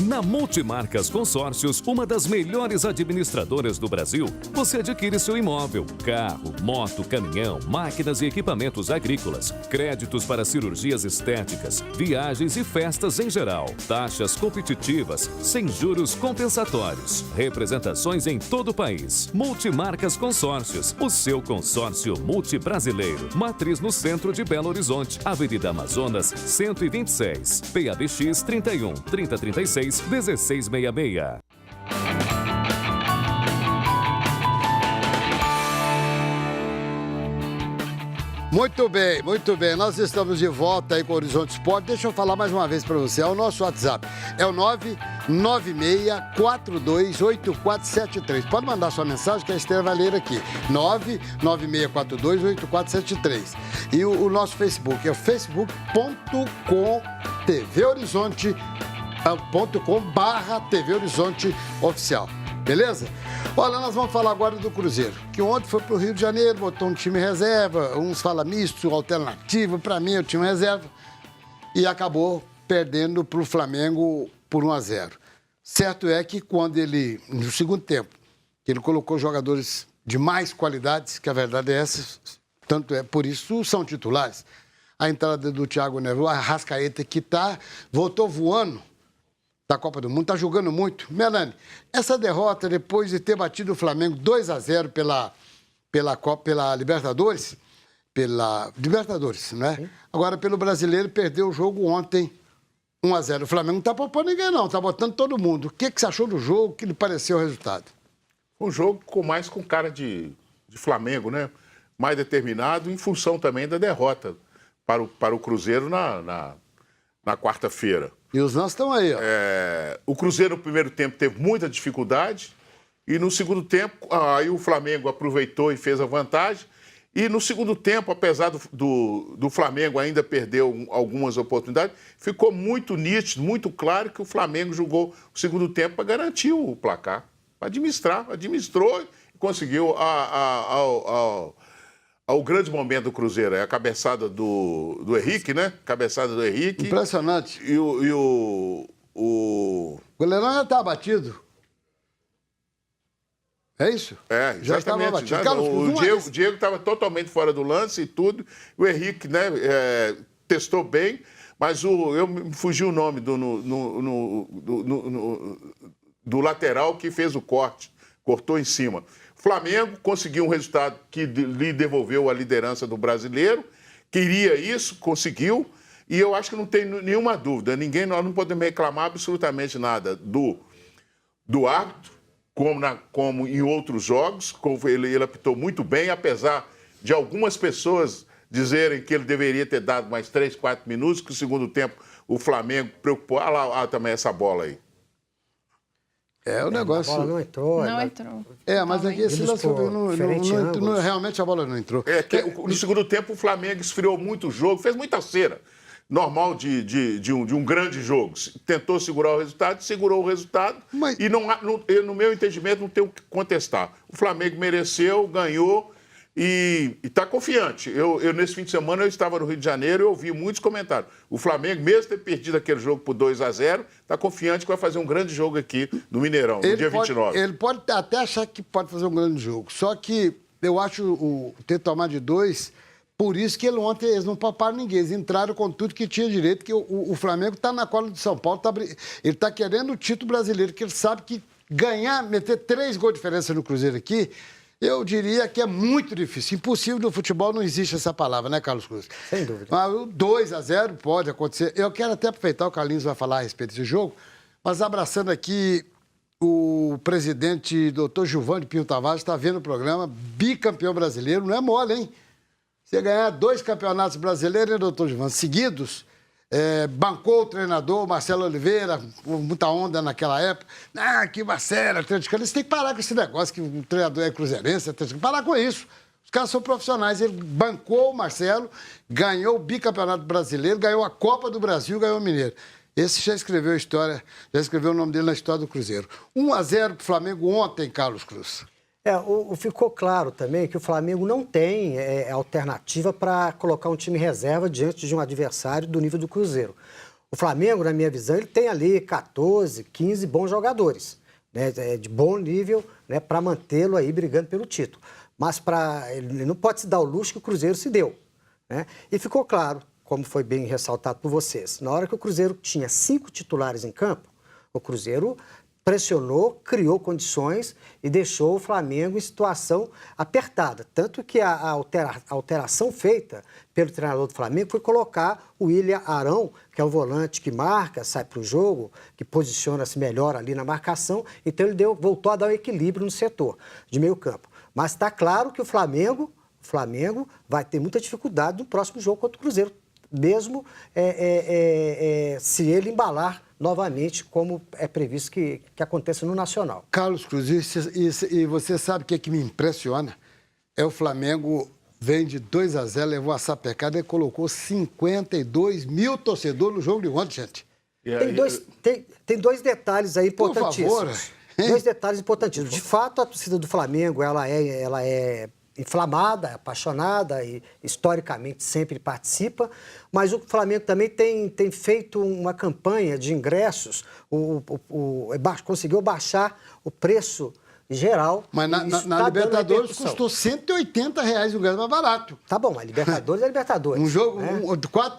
Na Multimarcas Consórcios, uma das melhores administradoras do Brasil, você adquire seu imóvel, carro, moto, caminhão, máquinas e equipamentos agrícolas, créditos para cirurgias estéticas, viagens e festas em geral, taxas competitivas, sem juros compensatórios, representações em todo o país. Multimarcas Consórcios, o seu consórcio multibrasileiro. Matriz no centro de Belo Horizonte, Avenida Amazonas 126, PABX 31 3036 1666. Muito bem, muito bem. Nós estamos de volta aí com o Horizonte Esporte. Deixa eu falar mais uma vez para você. É o nosso WhatsApp. É o 996428473. Pode mandar sua mensagem que a Estela vai ler aqui. 996428473. E o nosso Facebook é o facebook.com/TV Horizonte Oficial. Beleza? Olha, nós vamos falar agora do Cruzeiro, que ontem foi para o Rio de Janeiro, botou um time reserva, uns falam misto, alternativo, para mim é o time reserva, e acabou perdendo para o Flamengo por 1-0. Certo é que quando ele, no segundo tempo, ele colocou jogadores de mais qualidades, que a verdade é essa, tanto é por isso são titulares. A entrada do Thiago Neves, a Arrascaeta que voltou voando da Copa do Mundo, está jogando muito. Melanie, essa derrota depois de ter batido o Flamengo 2-0 pela Libertadores, não é? Sim. Agora, pelo Brasileiro, perdeu o jogo ontem 1-0. O Flamengo não está poupando ninguém, não, está botando todo mundo. O que você achou do jogo? O que lhe pareceu o resultado? Um jogo com cara de Flamengo, né? Mais determinado, em função também da derrota para o Cruzeiro na quarta-feira. E os nossos estão aí, ó. O Cruzeiro, no primeiro tempo, teve muita dificuldade. E no segundo tempo, aí o Flamengo aproveitou e fez a vantagem. E no segundo tempo, apesar do Flamengo ainda perder algumas oportunidades, ficou muito nítido, muito claro que o Flamengo jogou o segundo tempo para garantir o placar. Administrou e conseguiu o grande momento do Cruzeiro. É a cabeçada do Henrique, né? Cabeçada do Henrique. Impressionante. E o goleirão já está abatido. É isso? Já estava abatido. O Diego estava totalmente fora do lance e tudo. O Henrique, né, testou bem, mas me fugiu o nome do lateral que fez o corte. Cortou em cima. O Flamengo conseguiu um resultado que lhe devolveu a liderança do Brasileiro. Queria isso, conseguiu. E eu acho que não tem nenhuma dúvida. Nós não podemos reclamar absolutamente nada do árbitro, como em outros jogos. Ele apitou muito bem, apesar de algumas pessoas dizerem que ele deveria ter dado mais 3, 4 minutos, que no segundo tempo o Flamengo preocupou. Também essa bola aí. O negócio... A bola não entrou. Não entrou. Mas aqui esse lance realmente a bola não entrou. No segundo tempo o Flamengo esfriou muito o jogo, fez muita cera. Normal de um grande jogo. Tentou segurar o resultado, segurou o resultado. E no meu entendimento não tem o que contestar. O Flamengo mereceu, ganhou e está confiante. Nesse fim de semana eu estava no Rio de Janeiro e ouvi muitos comentários. O Flamengo, mesmo ter perdido aquele jogo por 2-0, está confiante que vai fazer um grande jogo aqui no Mineirão, no dia 29. Ele pode até achar que pode fazer um grande jogo. Só que eu acho ter tomado de 2, por isso que ontem eles não pouparam ninguém. Eles entraram com tudo que tinha direito, que o Flamengo está na cola de São Paulo. Ele está querendo o título brasileiro, que ele sabe que ganhar, meter 3 gols de diferença no Cruzeiro aqui... Eu diria que é muito difícil. Impossível no futebol, não existe essa palavra, né, Carlos Cruz? Sem dúvida. Mas o 2-0 pode acontecer. Eu quero até aproveitar, o Carlinhos vai falar a respeito desse jogo, mas abraçando aqui o presidente, doutor Gilvan de Pinho Tavares, está vendo o programa, bicampeão brasileiro, não é mole, hein? Você ganhar 2 campeonatos brasileiros, né, doutor Gilvan, seguidos, bancou o treinador, Marcelo Oliveira, com muita onda naquela época. Que Marcelo, atleticano. Você tem que parar com esse negócio que o treinador é cruzeirense, tem que parar com isso. Os caras são profissionais. Ele bancou o Marcelo, ganhou o bicampeonato brasileiro, ganhou a Copa do Brasil, ganhou o Mineiro. Esse já escreveu a história, já escreveu o nome dele na história do Cruzeiro. 1-0 pro Flamengo ontem, Carlos Cruz. Ficou claro também que o Flamengo não tem alternativa para colocar um time reserva diante de um adversário do nível do Cruzeiro. O Flamengo, na minha visão, ele tem ali 14, 15 bons jogadores, né, de bom nível, né, para mantê-lo aí brigando pelo título. Mas ele não pode se dar o luxo que o Cruzeiro se deu, né? E ficou claro, como foi bem ressaltado por vocês, na hora que o Cruzeiro tinha 5 titulares em campo, o Cruzeiro pressionou, criou condições e deixou o Flamengo em situação apertada. Tanto que a alteração feita pelo treinador do Flamengo foi colocar o William Arão, que é o volante que marca, sai para o jogo, que posiciona-se melhor ali na marcação. Então ele voltou a dar um equilíbrio no setor de meio campo. Mas está claro que o Flamengo vai ter muita dificuldade no próximo jogo contra o Cruzeiro, mesmo se ele embalar novamente, como é previsto que aconteça no Nacional. Carlos Cruz, e você sabe o que me impressiona? É o Flamengo vem de 2-0, levou a sapecada e colocou 52 mil torcedores no jogo de ontem, gente. Tem dois detalhes aí importantíssimos. Por favor. Dois detalhes importantíssimos. De fato, a torcida do Flamengo, ela é inflamada, apaixonada e historicamente sempre participa, mas o Flamengo também tem feito uma campanha de ingressos, conseguiu baixar o preço geral. Mas na Libertadores custou R$180 o ingresso mais barato. Tá bom, mas Libertadores é Libertadores. Um jogo, né?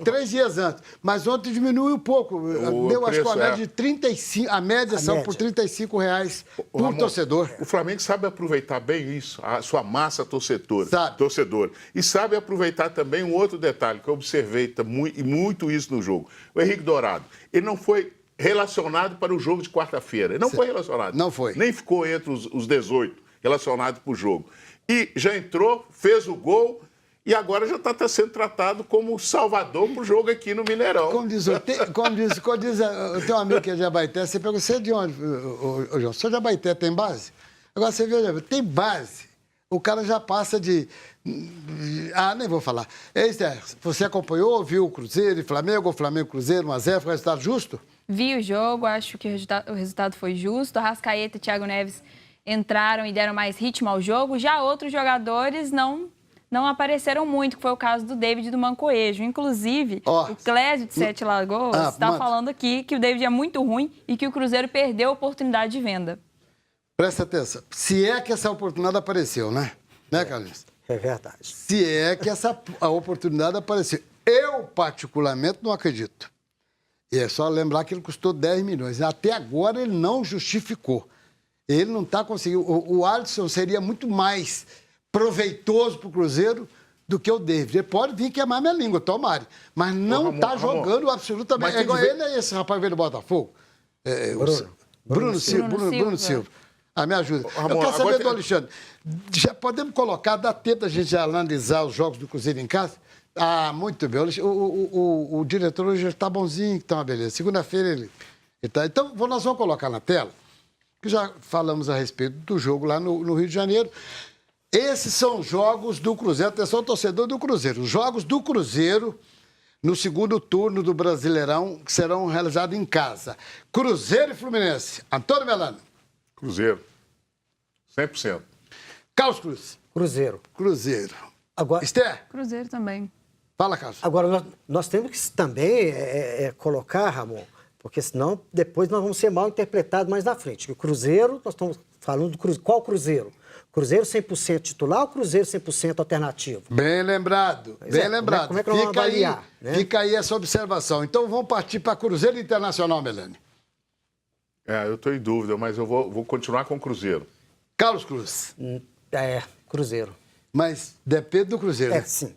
3 dias antes. Mas ontem diminuiu um pouco. Deu, acho que a média de 35. A média são por R$35 por torcedor. O Flamengo sabe aproveitar bem isso, a sua massa torcedor. E sabe aproveitar também um outro detalhe, que eu observei muito isso no jogo. O Henrique Dourado, ele não foi relacionado para o jogo de quarta-feira. Ele não foi relacionado. Não foi. Nem ficou entre os 18 relacionados para o jogo. E já entrou, fez o gol e agora já está sendo tratado como salvador para o jogo aqui no Mineirão. Como diz, eu tenho um amigo que é de Abaeté, você pergunta, você é de onde, João? Você é de Abaeté, tem base? Agora você vê, tem base. O cara já passa de... nem vou falar. Você acompanhou, viu o Cruzeiro e Flamengo, Flamengo-Cruzeiro, 1-0, foi um resultado justo? Vi o jogo, acho que o resultado foi justo. Arrascaeta e Thiago Neves entraram e deram mais ritmo ao jogo. Já outros jogadores não apareceram muito, que foi o caso do David e do Mancoejo. Inclusive, o Clésio de Sete Lagoas está falando aqui que o David é muito ruim e que o Cruzeiro perdeu a oportunidade de venda. Presta atenção. Se é que essa oportunidade apareceu, né? Né, Carlinhos? É verdade. Se é que a oportunidade apareceu. Eu, particularmente, não acredito. E é só lembrar que ele custou 10 milhões. Até agora ele não justificou. Ele não está conseguindo. O Alisson seria muito mais proveitoso para o Cruzeiro do que o David. Ele pode vir queimar minha língua, tomara. Mas não está jogando absolutamente. Igual ele é esse rapaz veio do Botafogo. Bruno Silva. Me ajuda. Eu quero saber do Alexandre. Já podemos colocar, dá tempo da gente analisar os jogos do Cruzeiro em casa? Muito bem. O diretor hoje está bonzinho, então, beleza. Segunda-feira ele está. Então, nós vamos colocar na tela, que já falamos a respeito do jogo lá no Rio de Janeiro. Esses são os jogos do Cruzeiro. Atenção, torcedor do Cruzeiro. Os jogos do Cruzeiro no segundo turno do Brasileirão, que serão realizados em casa. Cruzeiro e Fluminense. Antônio Melano. Cruzeiro. 100%. Carlos Cruz. Cruzeiro. Agora, Esther? Cruzeiro também. Fala, Carlos. Agora, nós temos que também colocar, Ramon, porque senão depois nós vamos ser mal interpretados mais na frente. O Cruzeiro, nós estamos falando do Cruzeiro. Qual Cruzeiro? Cruzeiro 100% titular ou Cruzeiro 100% alternativo? Bem lembrado, bem lembrado. Como é que nós vamos avaliar? Fica aí essa observação. Então vamos partir para Cruzeiro Internacional, Melanie. Eu estou em dúvida, mas eu vou continuar com o Cruzeiro. Carlos Cruz. Cruzeiro. Mas depende do Cruzeiro. Sim.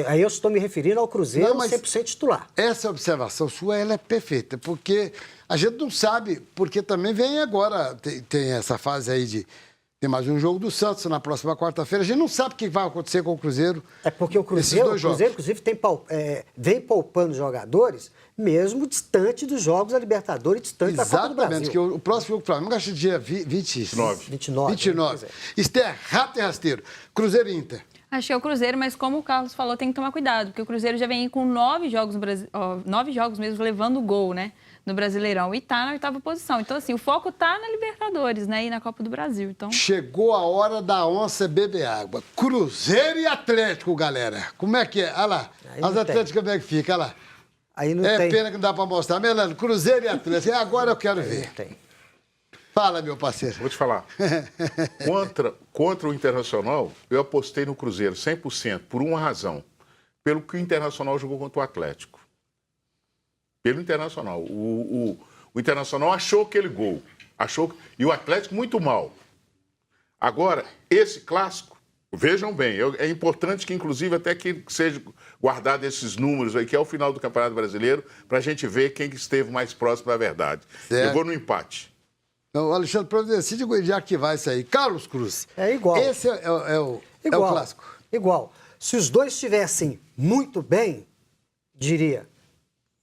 Aí eu estou me referindo ao Cruzeiro 100% titular. Essa observação sua, ela é perfeita, porque a gente não sabe, porque também vem agora, tem essa fase aí de... Tem mais um jogo do Santos na próxima quarta-feira. A gente não sabe o que vai acontecer com o Cruzeiro. É porque o Cruzeiro inclusive, vem poupando jogadores, mesmo distante dos jogos da Libertadores, distante da Copa do Brasil. Exatamente, que o próximo jogo do Flamengo acho que dia 29. Esther, rato e rasteiro. Cruzeiro e Inter. Acho que é o Cruzeiro, mas como o Carlos falou, tem que tomar cuidado, porque o Cruzeiro já vem com 9 jogos no Brasil, 9 jogos mesmo levando gol, né? No Brasileirão, e tá na 8ª posição. Então, assim, o foco tá na Libertadores, né? E na Copa do Brasil. Então... Chegou a hora da onça beber água. Cruzeiro e Atlético, galera. Como é que é? Olha lá. As Atléticos, como é que fica? Olha lá. aí não É tem. pena que não dá para mostrar. Melano, Cruzeiro e Atlético. Agora eu quero ver. Não tem. Fala, meu parceiro. Vou te falar. Contra o Internacional, eu apostei no Cruzeiro 100%, por uma razão. Pelo que o Internacional jogou contra o Atlético. Pelo Internacional. O Internacional achou aquele gol. E o Atlético muito mal. Agora, esse clássico, vejam bem, é importante que, inclusive, até que seja guardado esses números aí, que é o final do Campeonato Brasileiro, para a gente ver quem que esteve mais próximo da verdade. Certo. Eu vou no empate. Então, o Alexandre providencia já que vai sair. Carlos Cruz. É igual. Esse é o clássico. Igual. Se os dois estivessem muito bem, diria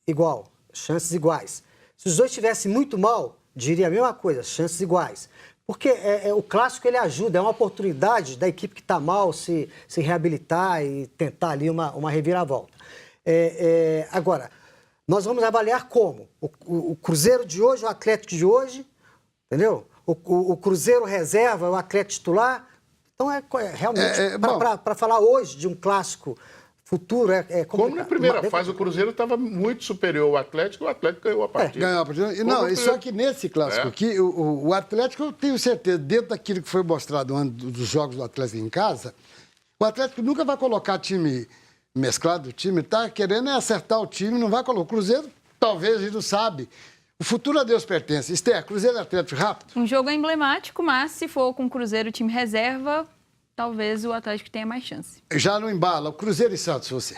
igual, chances iguais. Se os dois estivessem muito mal, diria a mesma coisa, chances iguais. Porque o clássico ele ajuda, é uma oportunidade da equipe que está mal se reabilitar e tentar ali uma reviravolta. Agora, nós vamos avaliar como? O Cruzeiro de hoje, o Atlético de hoje, entendeu? O Cruzeiro reserva, o Atlético titular. Então, realmente, para falar hoje de um clássico futuro, complicado. Como na primeira fase o Cruzeiro estava muito superior ao Atlético, o Atlético ganhou a partida. Ganhou a partida. Não, e só que nesse clássico aqui, o Atlético, eu tenho certeza, dentro daquilo que foi mostrado dos jogos do Atlético em casa, o Atlético nunca vai colocar time mesclado, o time está querendo acertar o time, não vai colocar. O Cruzeiro, talvez, a gente não sabe. O futuro a Deus pertence. Esther, Cruzeiro e Atlético rápido? Um jogo emblemático, mas se for com o Cruzeiro time reserva, talvez o Atlético tenha mais chance. Já não embala. O Cruzeiro e Santos, você?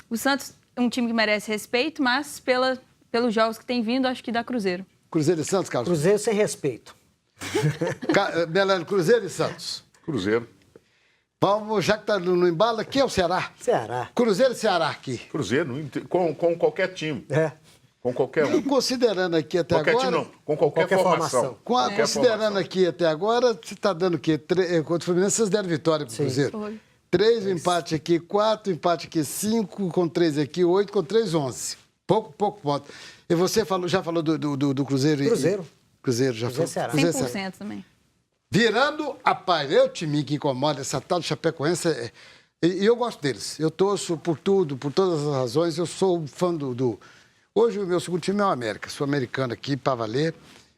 O Santos é um time que merece respeito, mas pelos jogos que tem vindo, acho que dá Cruzeiro. Cruzeiro e Santos, Carlos? Cruzeiro sem respeito. Melano, Cruzeiro e Santos? Cruzeiro. Vamos, já que está no embalo, aqui é o Ceará. Ceará. Cruzeiro e Ceará aqui. Cruzeiro, com qualquer time. Com qualquer um. Considerando aqui até Qualquer agora... time não, com qualquer formação. Considerando aqui até agora, você está dando o quê? Contra o Fluminense, vocês deram vitória para o Cruzeiro. Foi. 3, o empate aqui, 4, empate aqui, 5, com 3 aqui, 8, com 3, 11. Pouco ponto. E você já falou do Cruzeiro? Cruzeiro, já falou. Ceará. 100% também. Virando a página. É o time que incomoda, essa tal de Chapecoense. E eu gosto deles. Eu torço por tudo, por todas as razões. Eu sou fã Hoje o meu segundo time é o América. Sou americano aqui, para valer,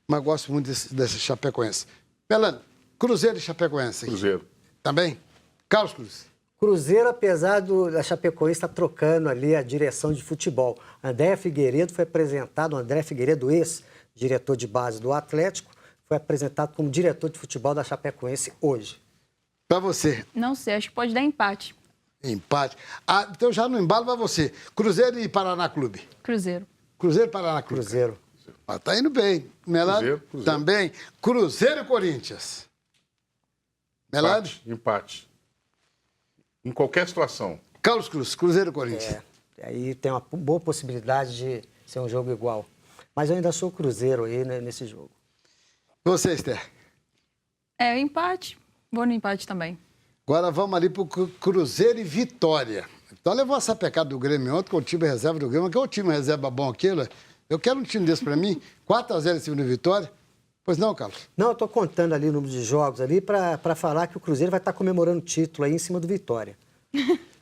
mas gosto muito desse Chapecoense. Melano, Cruzeiro e Chapecoense. Cruzeiro. Também? Carlos Cruz. Cruzeiro, apesar da Chapecoense estar trocando ali a direção de futebol. André Figueiredo foi apresentado, André Figueiredo, ex-diretor de base do Atlético, foi apresentado como diretor de futebol da Chapecoense hoje. Para você. Não sei, acho que pode dar empate. Empate. Então já no embalo para você. Cruzeiro e Paraná Clube. Cruzeiro. Cruzeiro e Paraná Clube. Cruzeiro. Tá indo bem. Melano? Cruzeiro. Também. Cruzeiro e Corinthians. Melano? Empate. Em qualquer situação. Carlos Cruz, Cruzeiro e Corinthians. Aí tem uma boa possibilidade de ser um jogo igual. Mas eu ainda sou Cruzeiro aí nesse jogo. Você, Esther? Empate. Vou no empate também. Agora vamos ali para o Cruzeiro e Vitória. Então levou essa pecada do Grêmio ontem, com o time reserva do Grêmio, que é o time reserva bom aquilo. Eu quero um time desse para mim, 4-0 em cima do Vitória. Pois não, Carlos? Não, eu estou contando ali o número de jogos ali para falar que o Cruzeiro vai estar comemorando o título aí em cima do Vitória.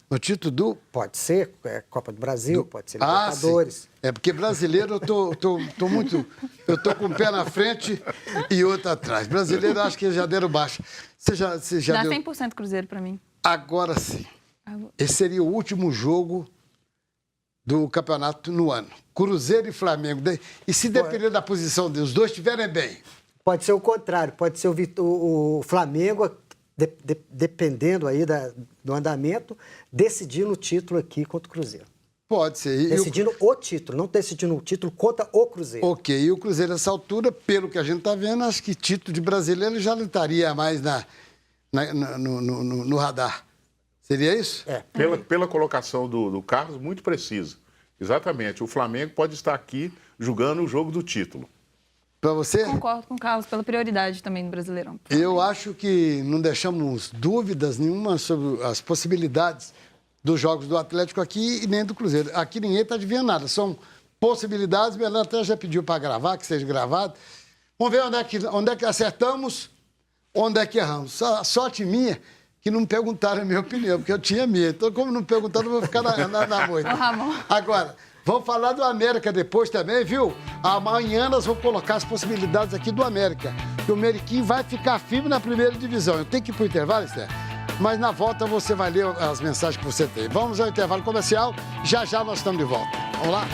O título do... Pode ser Copa do Brasil, pode ser Libertadores. Sim. É porque brasileiro eu tô muito... Eu tô com um pé na frente e outro atrás. Brasileiro eu acho que já deram baixa. Você já Dá deu... 100% Cruzeiro pra mim. Agora sim. Esse seria o último jogo do campeonato no ano. Cruzeiro e Flamengo. E se depender da posição dos dois estiverem bem? Pode ser o contrário. Pode ser o Flamengo... dependendo aí do andamento, decidindo o título aqui contra o Cruzeiro. Pode ser. Decidindo o título, não decidindo o título contra o Cruzeiro. Ok, e o Cruzeiro nessa altura, pelo que a gente está vendo, acho que título de brasileiro já não estaria mais no radar. Seria isso? Pela colocação do Carlos, muito precisa. Exatamente. O Flamengo pode estar aqui jogando o jogo do título. Para você? Concordo com o Carlos pela prioridade também do Brasileirão. Eu acho que não deixamos dúvidas nenhuma sobre as possibilidades dos jogos do Atlético aqui e nem do Cruzeiro. Aqui ninguém está adivinhando nada. São possibilidades. O Melano até já pediu para gravar, que seja gravado. Vamos ver onde é que acertamos, onde é que erramos. A sorte minha que não me perguntaram a minha opinião, porque eu tinha medo. Então, como não perguntaram, eu vou ficar na moita. Ramon. Agora, Vamos falar do América depois também, viu? Amanhã nós vamos colocar as possibilidades aqui do América. Que o Meriquim vai ficar firme na primeira divisão. Eu tenho que ir pro intervalo, Esther? Mas na volta você vai ler as mensagens que você tem. Vamos ao intervalo comercial. Já já nós estamos de volta. Vamos lá?